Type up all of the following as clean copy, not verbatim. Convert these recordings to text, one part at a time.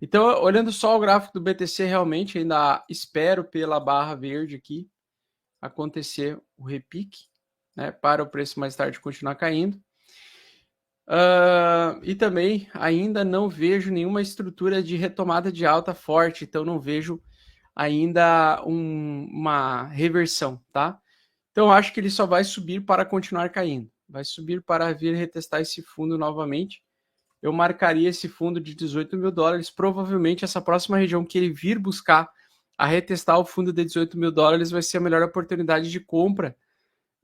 Então, olhando só o gráfico do BTC, realmente ainda espero pela barra verde aqui acontecer o repique, né, para o preço mais tarde continuar caindo. E também ainda não vejo nenhuma estrutura de retomada de alta forte, então não vejo ainda uma reversão, tá? Então acho que ele só vai subir para continuar caindo, vai subir para vir retestar esse fundo novamente. Eu marcaria esse fundo de 18 mil dólares, provavelmente essa próxima região que ele vir buscar a retestar o fundo de 18 mil dólares vai ser a melhor oportunidade de compra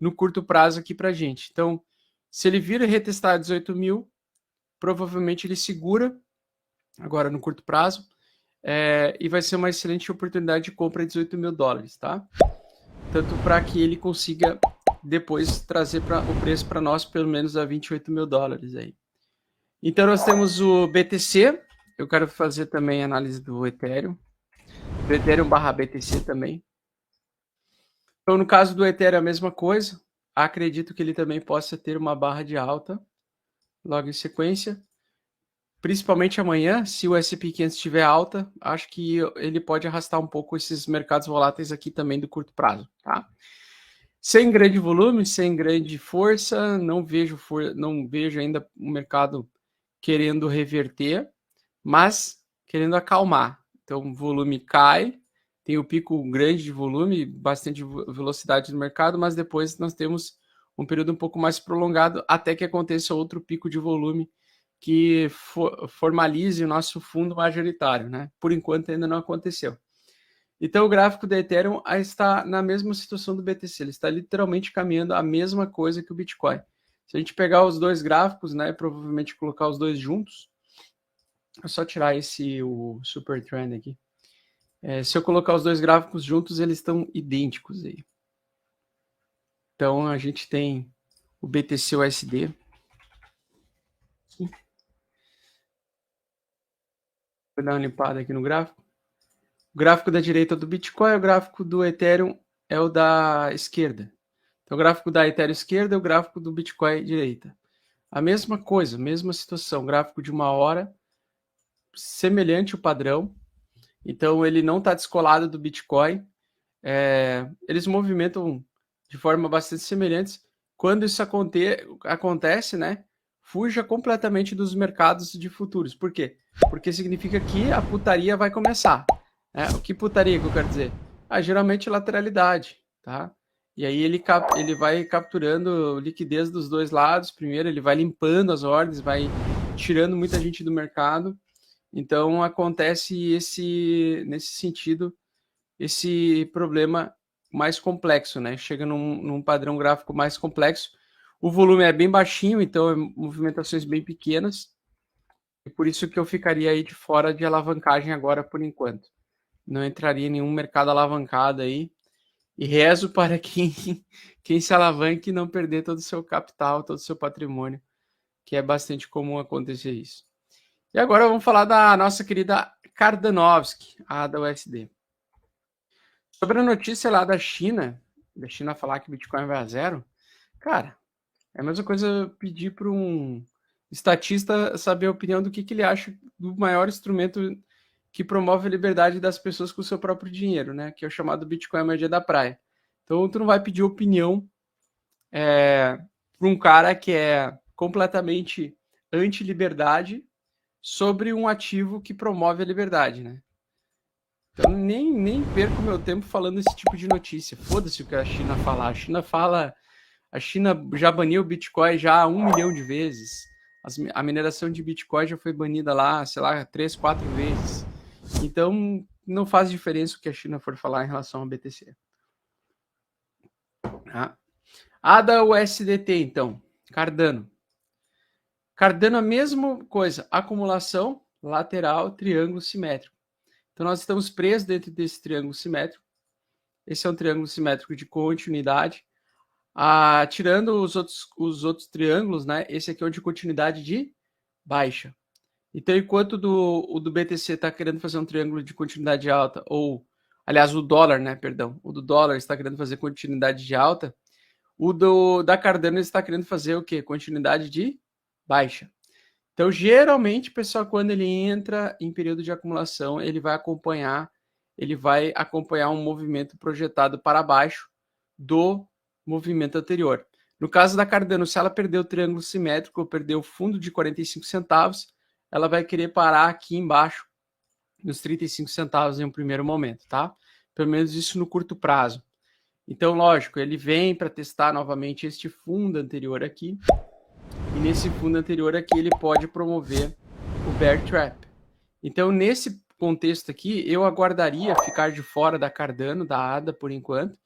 no curto prazo aqui para gente. Então, se ele vir retestar 18 mil, provavelmente ele segura agora no curto prazo e vai ser uma excelente oportunidade de compra de 18 mil dólares, tá? Tanto para que ele consiga depois trazer o preço para nós pelo menos a 28 mil dólares aí. Então nós temos o BTC, eu quero fazer também análise do Ethereum barra BTC também. Então no caso do Ethereum a mesma coisa, acredito que ele também possa ter uma barra de alta logo em sequência. Principalmente amanhã, se o S&P 500 estiver alta, acho que ele pode arrastar um pouco esses mercados voláteis aqui também do curto prazo, tá? Sem grande volume, sem grande força, não vejo ainda o mercado querendo reverter, mas querendo acalmar. Então, o volume cai, tem o pico grande de volume, bastante velocidade no mercado, mas depois nós temos um período um pouco mais prolongado até que aconteça outro pico de volume que formalize o nosso fundo majoritário, né? Por enquanto ainda não aconteceu. Então o gráfico da Ethereum está na mesma situação do BTC, ele está literalmente caminhando a mesma coisa que o Bitcoin. Se a gente pegar os dois gráficos, né, provavelmente colocar os dois juntos, é só tirar o Super Trend aqui. Se eu colocar os dois gráficos juntos, eles estão idênticos aí. Então a gente tem o BTC USD. Vou dar uma limpada aqui no gráfico. O gráfico da direita é do Bitcoin, o gráfico do Ethereum é o da esquerda. Então o gráfico da Ethereum esquerda é o gráfico do Bitcoin direita. A mesma coisa, mesma situação, gráfico de uma hora, semelhante ao padrão. Então ele não está descolado do Bitcoin. Eles movimentam de forma bastante semelhante. Quando isso acontece, né, fuja completamente dos mercados de futuros. Por quê? Porque significa que a putaria vai começar. O que putaria que eu quero dizer? Geralmente lateralidade, tá? E aí ele vai capturando liquidez dos dois lados. Primeiro ele vai limpando as ordens, vai tirando muita gente do mercado. Então acontece nesse sentido, esse problema mais complexo, né? Chega num padrão gráfico mais complexo. O volume é bem baixinho, então é movimentações bem pequenas. E por isso que eu ficaria aí de fora de alavancagem agora por enquanto. Não entraria em nenhum mercado alavancado aí. E rezo para quem se alavanque não perder todo o seu capital, todo o seu patrimônio, que é bastante comum acontecer isso. E agora vamos falar da nossa querida Kardanovsky, a da USD. Sobre a notícia lá da China falar que o Bitcoin vai a zero, cara, é a mesma coisa pedir para um estatista saber a opinião do que ele acha do maior instrumento que promove a liberdade das pessoas com o seu próprio dinheiro, né? Que é o chamado Bitcoin Moeda da Praia. Então, tu não vai pedir opinião para um cara que é completamente anti-liberdade sobre um ativo que promove a liberdade, né? Então, nem perco meu tempo falando esse tipo de notícia. Foda-se o que a China falar. A China já baniu o Bitcoin já 1 milhão de vezes. A mineração de Bitcoin já foi banida lá, sei lá, 3, 4 vezes. Então, não faz diferença o que a China for falar em relação ao BTC. A da USDT, então, Cardano. Cardano, a mesma coisa, acumulação, lateral, triângulo simétrico. Então, nós estamos presos dentro desse triângulo simétrico. Esse é um triângulo simétrico de continuidade. Tirando os outros triângulos, né? Esse aqui é o de continuidade de baixa. Então, enquanto o do BTC está querendo fazer um triângulo de continuidade alta, ou, aliás, o dólar, né? Perdão. O do dólar está querendo fazer continuidade de alta, da Cardano está querendo fazer o quê? Continuidade de baixa. Então, geralmente, pessoal, quando ele entra em período de acumulação, ele vai acompanhar um movimento projetado para baixo do movimento anterior. No caso da Cardano, se ela perder o triângulo simétrico ou perder o fundo de 45 centavos, ela vai querer parar aqui embaixo nos 35 centavos em um primeiro momento, tá? Pelo menos isso no curto prazo. Então, lógico, ele vem para testar novamente este fundo anterior aqui. E nesse fundo anterior aqui, ele pode promover o bear trap. Então, nesse contexto aqui, eu aguardaria ficar de fora da Cardano, da ADA, por enquanto,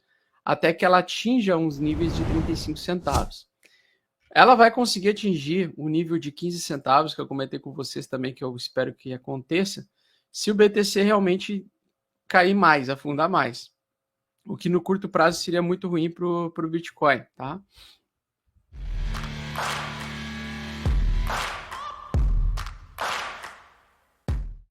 até que ela atinja uns níveis de 35 centavos. Ela vai conseguir atingir o nível de 15 centavos, que eu comentei com vocês também, que eu espero que aconteça, se o BTC realmente cair mais, afundar mais. O que no curto prazo seria muito ruim para o Bitcoin, tá?